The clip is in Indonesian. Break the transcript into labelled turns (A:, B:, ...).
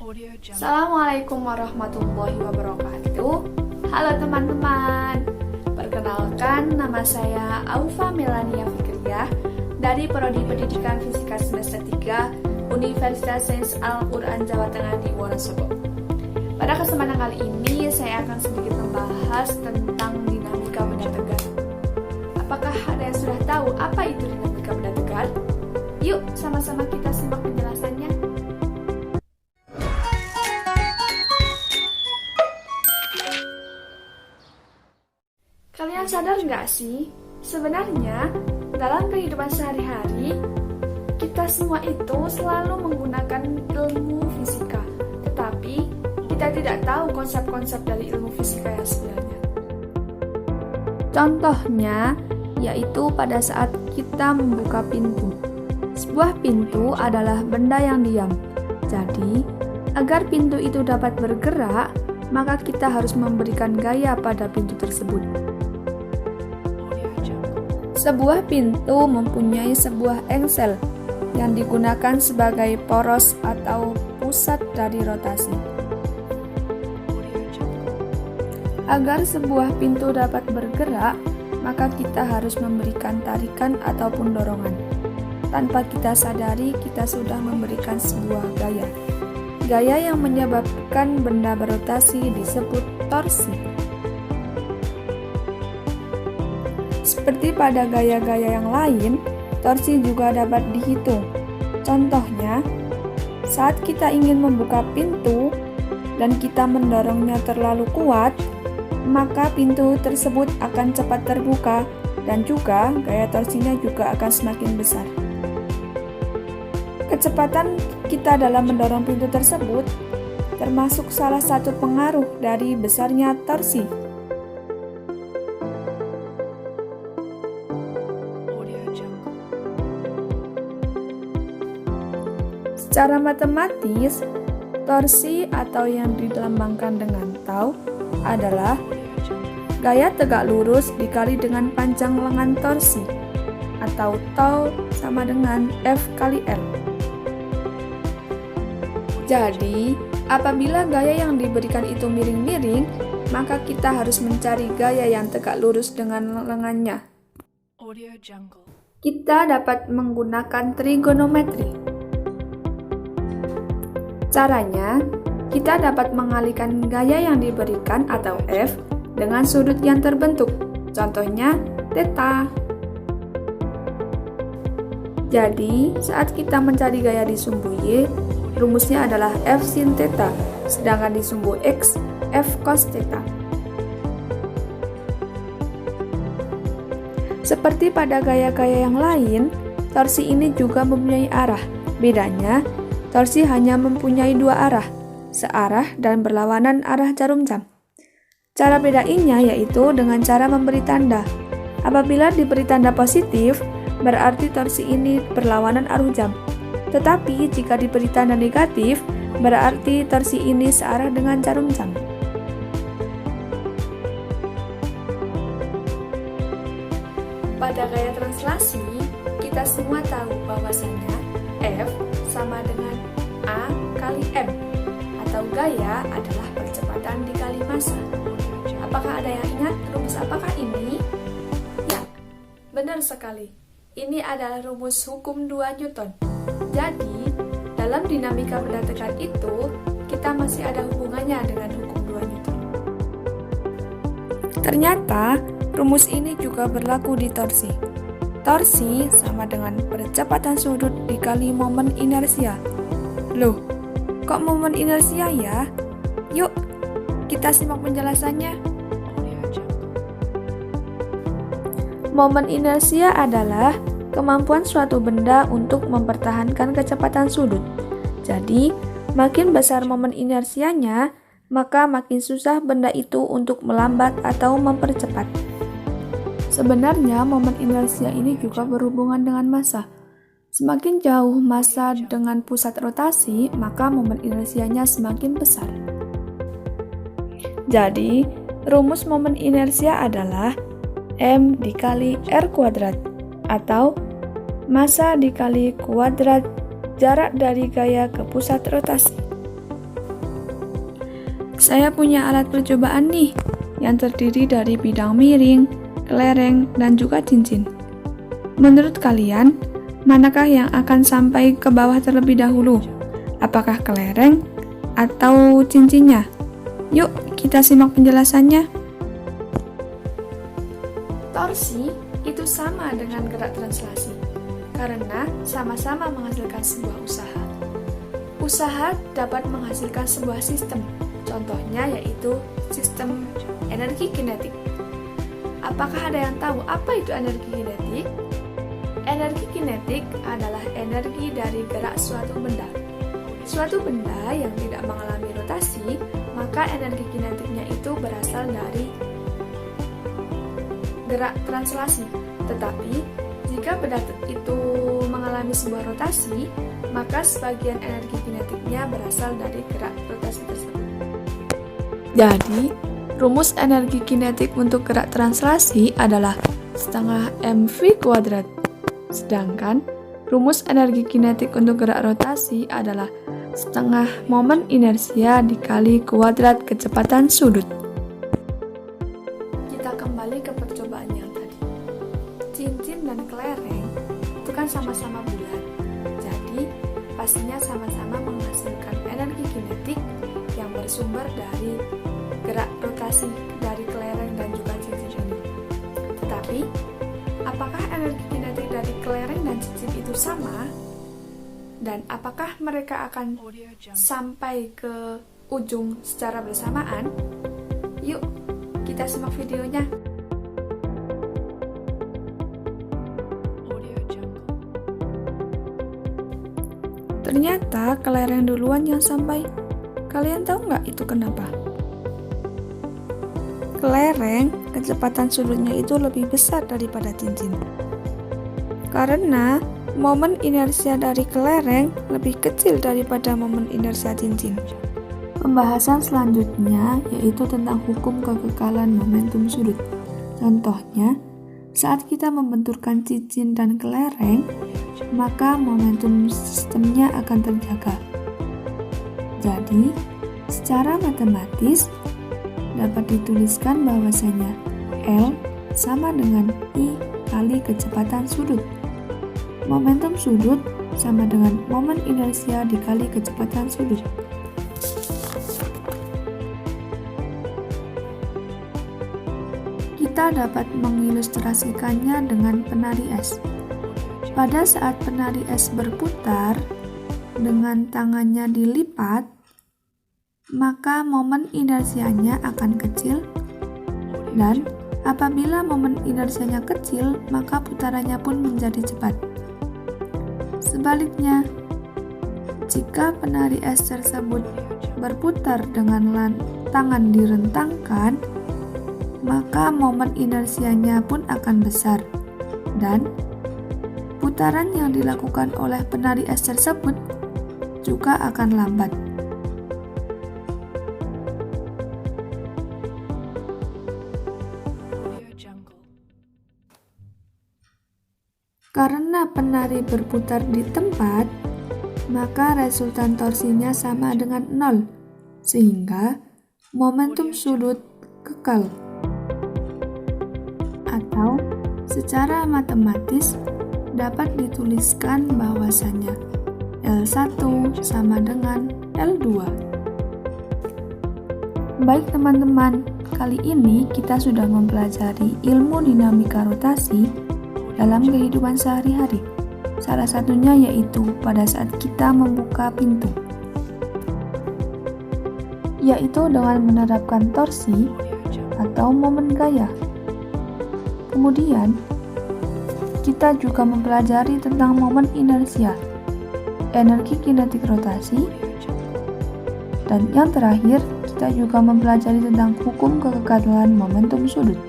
A: Assalamualaikum warahmatullahi wabarakatuh. Halo teman-teman. Perkenalkan, nama saya Aufa Melania Fikriah dari Prodi Pendidikan Fisika semester 3 Universitas Sains Al-Quran Jawa Tengah di Wonosobo. Pada kesempatan kali ini saya akan sedikit membahas tentang dinamika benda tegar. Apakah ada yang sudah tahu apa itu dinamika benda tegar? Yuk sama-sama kita simak penjelasannya. Kalian sadar nggak sih, sebenarnya dalam kehidupan sehari-hari, kita semua itu selalu menggunakan ilmu fisika. Tetapi, kita tidak tahu konsep-konsep dari ilmu fisika yang sebenarnya. Contohnya, yaitu pada saat kita membuka pintu. Sebuah pintu adalah benda yang diam. Jadi, agar pintu itu dapat bergerak, maka kita harus memberikan gaya pada pintu tersebut. Sebuah pintu mempunyai sebuah engsel yang digunakan sebagai poros atau pusat dari rotasi. Agar sebuah pintu dapat bergerak, maka kita harus memberikan tarikan ataupun dorongan. Tanpa kita sadari, kita sudah memberikan sebuah gaya. Gaya yang menyebabkan benda berotasi disebut torsi. Seperti pada gaya-gaya yang lain, torsi juga dapat dihitung. Contohnya, saat kita ingin membuka pintu dan kita mendorongnya terlalu kuat, maka pintu tersebut akan cepat terbuka dan juga gaya torsinya juga akan semakin besar. Kecepatan kita dalam mendorong pintu tersebut termasuk salah satu pengaruh dari besarnya torsi. Secara matematis, torsi atau yang dilambangkan dengan tau adalah gaya tegak lurus dikali dengan panjang lengan torsi, atau tau sama dengan F kali L. Jadi, apabila gaya yang diberikan itu miring-miring, maka kita harus mencari gaya yang tegak lurus dengan lengannya. Kita dapat menggunakan trigonometri. Caranya, kita dapat mengalihkan gaya yang diberikan atau F dengan sudut yang terbentuk, contohnya theta. Jadi, saat kita mencari gaya di sumbu Y, rumusnya adalah F sin theta, sedangkan di sumbu X, F cos theta. Seperti pada gaya-gaya yang lain, torsi ini juga mempunyai arah. Bedanya, torsi hanya mempunyai dua arah, searah dan berlawanan arah jarum jam. Cara bedainya yaitu dengan cara memberi tanda. Apabila diberi tanda positif, berarti torsi ini berlawanan arah jam. Tetapi jika diberi tanda negatif, berarti torsi ini searah dengan jarum jam. Pada gaya translasi, kita semua tahu bahwasanya F sama dengan A kali M, atau gaya adalah percepatan dikali massa. Apakah ada yang ingat rumus apakah ini? Ya, benar sekali. Ini adalah rumus hukum 2 Newton. Jadi, dalam dinamika benda tegar itu, kita masih ada hubungannya dengan hukum 2 Newton. Ternyata, rumus ini juga berlaku di torsi. Torsi sama dengan percepatan sudut dikali momen inersia. Loh, kok momen inersia ya? Yuk, kita simak penjelasannya. Momen inersia adalah kemampuan suatu benda untuk mempertahankan kecepatan sudut. Jadi, makin besar momen inersianya, maka makin susah benda itu untuk melambat atau mempercepat. Sebenarnya, momen inersia ini juga berhubungan dengan massa. Semakin jauh massa dengan pusat rotasi, maka momen inersianya semakin besar. Jadi, rumus momen inersia adalah M dikali R kuadrat, atau massa dikali kuadrat jarak dari gaya ke pusat rotasi. Saya punya alat percobaan nih, yang terdiri dari bidang miring, kelereng, dan juga cincin. Menurut kalian, manakah yang akan sampai ke bawah terlebih dahulu? Apakah kelereng atau cincinnya? Yuk, kita simak penjelasannya. Torsi itu sama dengan gerak translasi, karena sama-sama menghasilkan sebuah usaha. Usaha dapat menghasilkan sebuah sistem, contohnya yaitu sistem energi kinetik. Apakah ada yang tahu apa itu energi kinetik? Energi kinetik adalah energi dari gerak suatu benda. Suatu benda yang tidak mengalami rotasi, maka energi kinetiknya itu berasal dari gerak translasi. Tetapi, jika benda itu mengalami sebuah rotasi, maka sebagian energi kinetiknya berasal dari gerak rotasi tersebut. Jadi, rumus energi kinetik untuk gerak translasi adalah setengah mv². Sedangkan, rumus energi kinetik untuk gerak rotasi adalah setengah momen inersia dikali kuadrat kecepatan sudut. Kita kembali ke percobaan yang tadi. Cincin dan kelereng itu kan sama-sama bulat. Jadi, pastinya sama-sama menghasilkan energi kinetik yang bersumber dari gerak rotasi dari kelereng dan juga cincin ini. Tetapi, apakah energi kinetik dari kelereng dan cincin itu sama? Dan apakah mereka akan sampai ke ujung secara bersamaan? Yuk, kita simak videonya. Ternyata kelereng duluan yang sampai. Kalian tahu nggak itu kenapa? Kelereng, kecepatan sudutnya itu lebih besar daripada cincin. Karena momen inersia dari kelereng lebih kecil daripada momen inersia cincin. Pembahasan selanjutnya yaitu tentang hukum kekekalan momentum sudut. Contohnya, saat kita membenturkan cincin dan kelereng, maka momentum sistemnya akan terjaga. Jadi, secara matematis dapat dituliskan bahwasanya L sama dengan I kali kecepatan sudut. Momentum sudut sama dengan momen inersia dikali kecepatan sudut. Kita dapat mengilustrasikannya dengan penari es. Pada saat penari es berputar dengan tangannya dilipat, maka momen inersianya akan kecil, dan apabila momen inersianya kecil, maka putarannya pun menjadi cepat. Sebaliknya, jika penari es tersebut berputar dengan tangan direntangkan, maka momen inersianya pun akan besar, dan putaran yang dilakukan oleh penari es tersebut juga akan lambat. Karena penari berputar di tempat, maka resultan torsinya sama dengan 0, sehingga momentum sudut kekal. Atau secara matematis dapat dituliskan bahwasanya L1 sama dengan L2. Baik teman-teman, kali ini kita sudah mempelajari ilmu dinamika rotasi dalam kehidupan sehari-hari. Salah satunya yaitu pada saat kita membuka pintu, yaitu dengan menerapkan torsi atau momen gaya. Kemudian, kita juga mempelajari tentang momen inersia, energi kinetik rotasi, dan yang terakhir, kita juga mempelajari tentang hukum kekekalan momentum sudut.